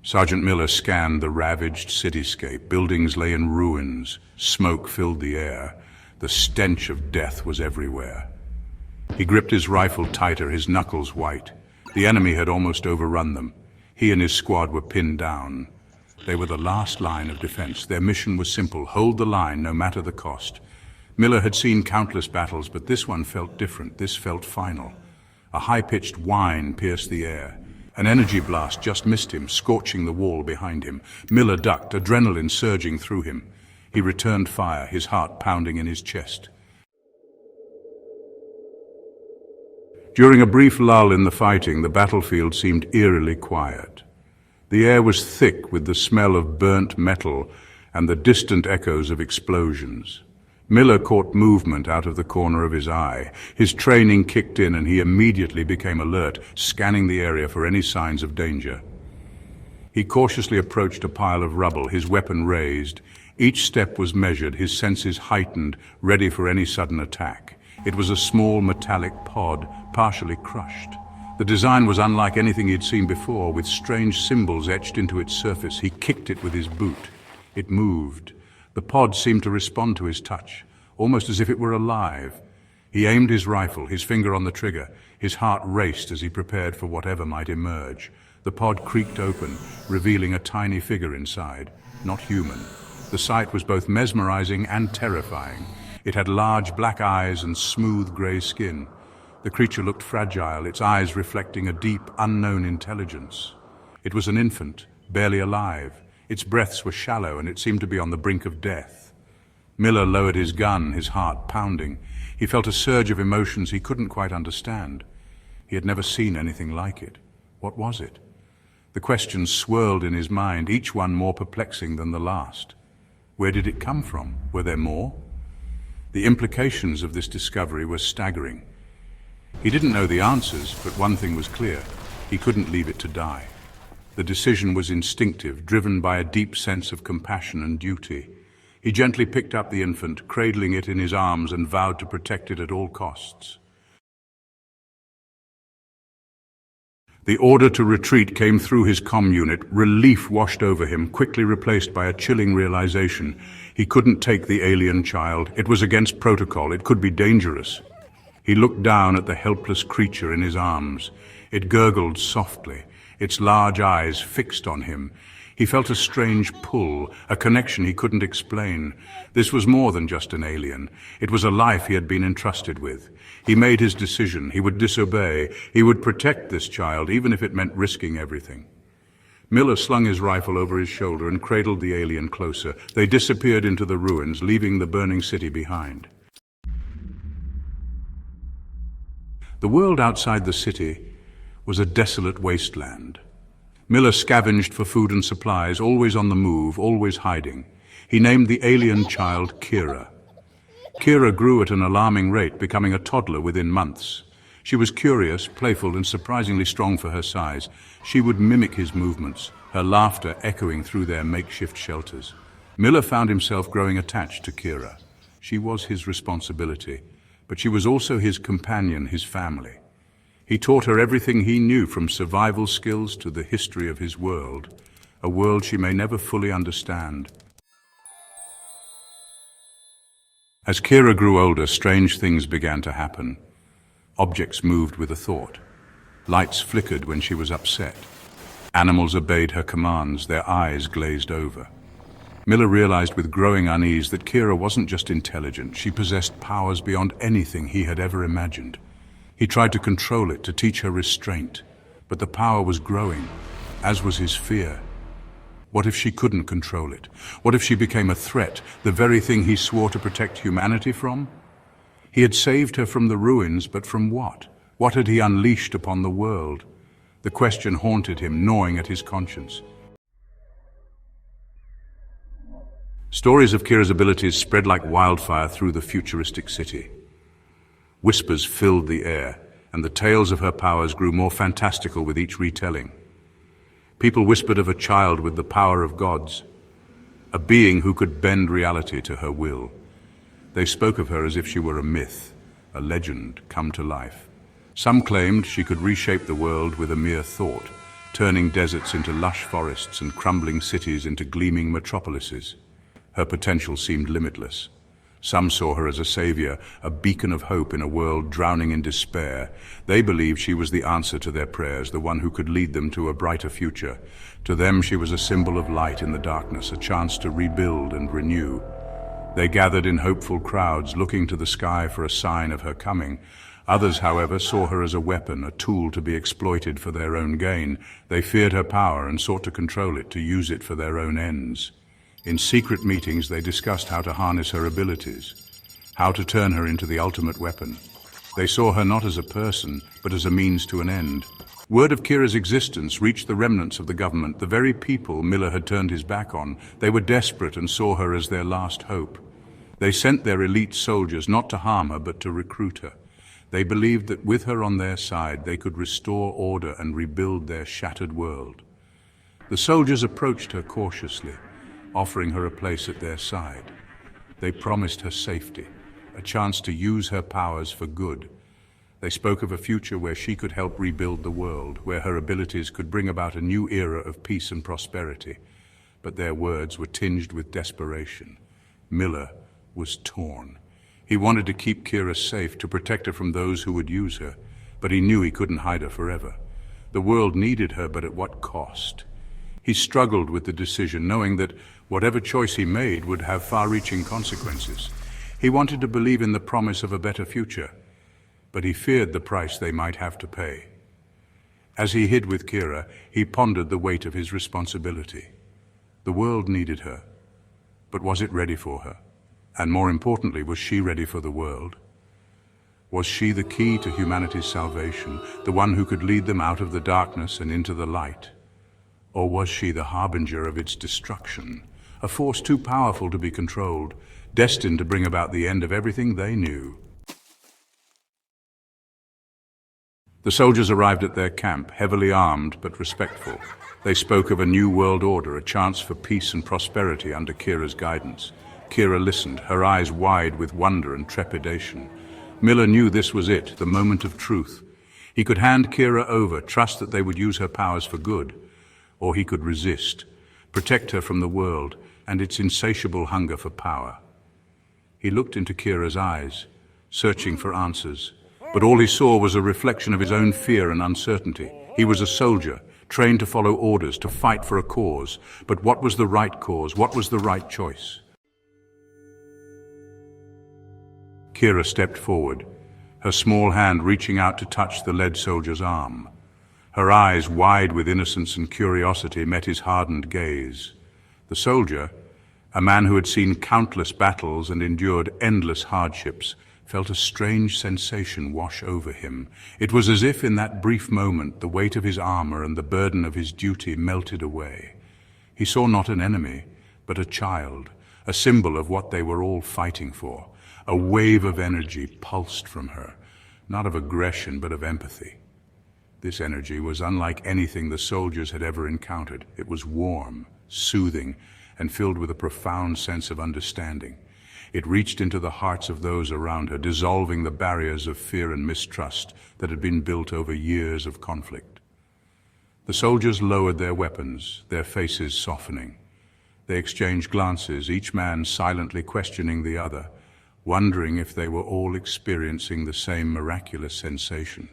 Sergeant Miller scanned the ravaged cityscape. Buildings lay in ruins. Smoke filled the air. The stench of death was everywhere. He gripped his rifle tighter, his knuckles white. The enemy had almost overrun them. He and his squad were pinned down. They were the last line of defense. Their mission was simple: hold the line no matter the cost. Miller had seen countless battles, but this one felt different. This felt final. A high-pitched whine pierced the air. An energy blast just missed him, scorching the wall behind him. Miller ducked, adrenaline surging through him. He returned fire, his heart pounding in his chest. During a brief lull in the fighting, the battlefield seemed eerily quiet. The air was thick with the smell of burnt metal and the distant echoes of explosions. Miller caught movement out of the corner of his eye. His training kicked in and he immediately became alert, scanning the area for any signs of danger. He cautiously approached a pile of rubble, his weapon raised. Each step was measured, his senses heightened, ready for any sudden attack. It was a small metallic pod, partially crushed. The design was unlike anything he'd seen before, with strange symbols etched into its surface. He kicked it with his boot. It moved. The pod seemed to respond to his touch, almost as if it were alive. He aimed his rifle, his finger on the trigger. His heart raced as he prepared for whatever might emerge. The pod creaked open, revealing a tiny figure inside, not human. The sight was both mesmerizing and terrifying. It had large black eyes and smooth gray skin. The creature looked fragile, its eyes reflecting a deep, unknown intelligence. It was an infant, barely alive. Its breaths were shallow and it seemed to be on the brink of death. Miller lowered his gun, his heart pounding. He felt a surge of emotions he couldn't quite understand. He had never seen anything like it. What was it? The questions swirled in his mind, each one more perplexing than the last. Where did it come from? Were there more? The implications of this discovery were staggering. He didn't know the answers, but one thing was clear: he couldn't leave it to die. The decision was instinctive, driven by a deep sense of compassion and duty. He gently picked up the infant, cradling it in his arms, and vowed to protect it at all costs. The order to retreat came through his comm unit. Relief washed over him, quickly replaced by a chilling realization. He couldn't take the alien child. It was against protocol. It could be dangerous. He looked down at the helpless creature in his arms. It gurgled softly, its large eyes fixed on him. He felt a strange pull, a connection he couldn't explain. This was more than just an alien. It was a life he had been entrusted with. He made his decision. He would disobey. He would protect this child, even if it meant risking everything. Miller slung his rifle over his shoulder and cradled the alien closer. They disappeared into the ruins, leaving the burning city behind. The world outside the city was a desolate wasteland. Miller scavenged for food and supplies, always on the move, always hiding. He named the alien child Kira. Kira grew at an alarming rate, becoming a toddler within months. She was curious, playful, and surprisingly strong for her size. She would mimic his movements, her laughter echoing through their makeshift shelters. Miller found himself growing attached to Kira. She was his responsibility, but she was also his companion, his family. He taught her everything he knew, from survival skills to the history of his world, a world she may never fully understand. As Kira grew older, strange things began to happen. Objects moved with a thought. Lights flickered when she was upset. Animals obeyed her commands, their eyes glazed over. Miller realized with growing unease that Kira wasn't just intelligent, she possessed powers beyond anything he had ever imagined. He tried to control it, to teach her restraint, but the power was growing, as was his fear. What if she couldn't control it? What if she became a threat, the very thing he swore to protect humanity from? He had saved her from the ruins, but from what? What had he unleashed upon the world? The question haunted him, gnawing at his conscience. Stories of Kira's abilities spread like wildfire through the futuristic city. Whispers filled the air, and the tales of her powers grew more fantastical with each retelling. People whispered of a child with the power of gods, a being who could bend reality to her will. They spoke of her as if she were a myth, a legend come to life. Some claimed she could reshape the world with a mere thought. turning deserts into lush forests and crumbling cities into gleaming metropolises. Her potential seemed limitless. Some saw her as a savior, a beacon of hope in a world drowning in despair. They believed she was the answer to their prayers, the one who could lead them to a brighter future. To them, she was a symbol of light in the darkness, a chance to rebuild and renew. They gathered in hopeful crowds, looking to the sky for a sign of her coming. Others, however, saw her as a weapon, a tool to be exploited for their own gain. They feared her power and sought to control it, to use it for their own ends. In secret meetings, they discussed how to harness her abilities, how to turn her into the ultimate weapon. They saw her not as a person, but as a means to an end. Word of Kira's existence reached the remnants of the government, the very people Miller had turned his back on. They were desperate and saw her as their last hope. They sent their elite soldiers not to harm her, but to recruit her. They believed that with her on their side, they could restore order and rebuild their shattered world. The soldiers approached her cautiously, offering her a place at their side. They promised her safety, a chance to use her powers for good. They spoke of a future where she could help rebuild the world, where her abilities could bring about a new era of peace and prosperity. But their words were tinged with desperation. Miller was torn. He wanted to keep Kira safe, to protect her from those who would use her, but he knew he couldn't hide her forever. The world needed her, but at what cost? He struggled with the decision, knowing that whatever choice he made would have far-reaching consequences. He wanted to believe in the promise of a better future, but he feared the price they might have to pay. As he hid with Kira, he pondered the weight of his responsibility. The world needed her, but was it ready for her? And more importantly, was she ready for the world? Was she the key to humanity's salvation, the one who could lead them out of the darkness and into the light? Or was she the harbinger of its destruction, a force too powerful to be controlled, destined to bring about the end of everything they knew? The soldiers arrived at their camp, heavily armed but respectful. They spoke of a new world order, a chance for peace and prosperity under Kira's guidance. Kira listened, her eyes wide with wonder and trepidation. Miller knew this was it, the moment of truth. He could hand Kira over, trust that they would use her powers for good, or he could resist, protect her from the world and its insatiable hunger for power. He looked into Kira's eyes, searching for answers, but all he saw was a reflection of his own fear and uncertainty. He was a soldier, trained to follow orders, to fight for a cause. But what was the right cause? What was the right choice? Kira stepped forward, her small hand reaching out to touch the lead soldier's arm. Her eyes, wide with innocence and curiosity, met his hardened gaze. The soldier, a man who had seen countless battles and endured endless hardships, felt a strange sensation wash over him. It was as if in that brief moment the weight of his armor and the burden of his duty melted away. He saw not an enemy, but a child, a symbol of what they were all fighting for. A wave of energy pulsed from her, not of aggression but of empathy. This energy was unlike anything the soldiers had ever encountered. It was warm, soothing, and filled with a profound sense of understanding. It reached into the hearts of those around her, dissolving the barriers of fear and mistrust that had been built over years of conflict. The soldiers lowered their weapons, their faces softening. They exchanged glances, each man silently questioning the other, wondering if they were all experiencing the same miraculous sensation.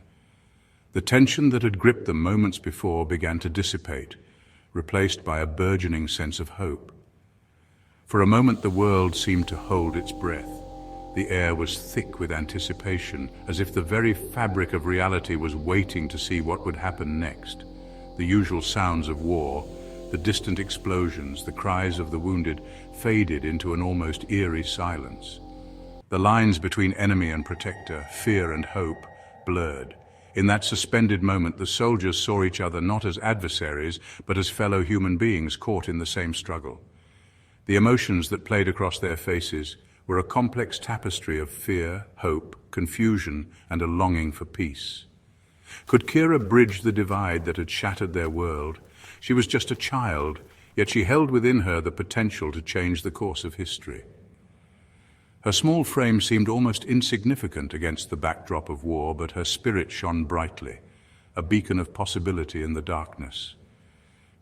The tension that had gripped them moments before began to dissipate, replaced by a burgeoning sense of hope. For a moment the world seemed to hold its breath. The air was thick with anticipation, as if the very fabric of reality was waiting to see what would happen next. The usual sounds of war, the distant explosions, the cries of the wounded, faded into an almost eerie silence. The lines between enemy and protector, fear and hope, blurred. In that suspended moment, the soldiers saw each other not as adversaries, but as fellow human beings caught in the same struggle. The emotions that played across their faces were a complex tapestry of fear, hope, confusion, and a longing for peace. Could Kira bridge the divide that had shattered their world? She was just a child, yet she held within her the potential to change the course of history. Her small frame seemed almost insignificant against the backdrop of war, but her spirit shone brightly. a beacon of possibility in the darkness.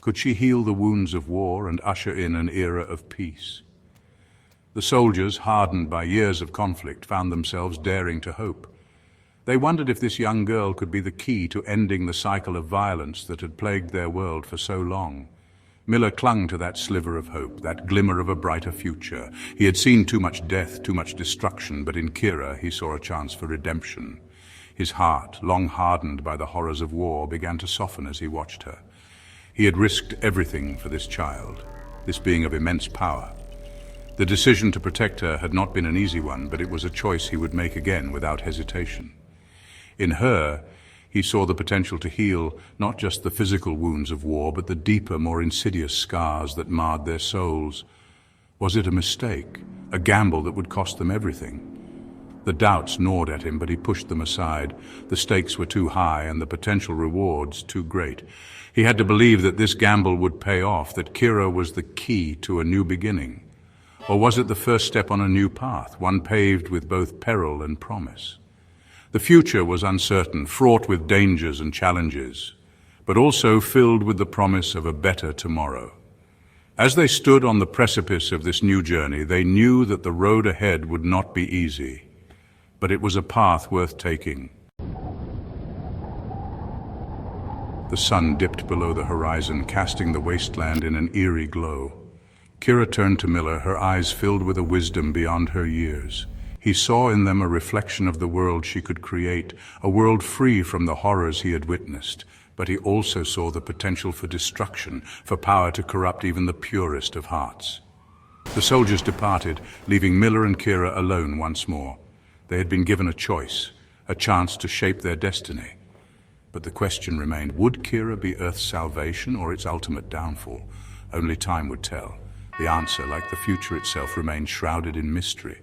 Could she heal the wounds of war and usher in an era of peace? The soldiers, hardened by years of conflict, found themselves daring to hope. They wondered if this young girl could be the key to ending the cycle of violence that had plagued their world for so long. Miller clung to that sliver of hope, that glimmer of a brighter future. He had seen too much death, too much destruction, but in Kira he saw a chance for redemption. His heart, long hardened by the horrors of war, began to soften as he watched her. He had risked everything for this child, this being of immense power. The decision to protect her had not been an easy one, but it was a choice he would make again without hesitation. In her, he saw the potential to heal not just the physical wounds of war, but the deeper, more insidious scars that marred their souls. Was it a mistake, a gamble that would cost them everything? The doubts gnawed at him, but he pushed them aside. The stakes were too high and the potential rewards too great. He had to believe that this gamble would pay off, that Kira was the key to a new beginning. Or was it the first step on a new path, one paved with both peril and promise? The future was uncertain, fraught with dangers and challenges, but also filled with the promise of a better tomorrow. As they stood on the precipice of this new journey, they knew that the road ahead would not be easy, but it was a path worth taking. The sun dipped below the horizon, casting the wasteland in an eerie glow. Kira turned to Miller, her eyes filled with a wisdom beyond her years. He saw in them a reflection of the world she could create, a world free from the horrors he had witnessed. But he also saw the potential for destruction, for power to corrupt even the purest of hearts. The soldiers departed, leaving Miller and Kira alone once more. They had been given a choice, a chance to shape their destiny. But the question remained, would Kira be Earth's salvation or its ultimate downfall? Only time would tell. The answer, like the future itself, remained shrouded in mystery.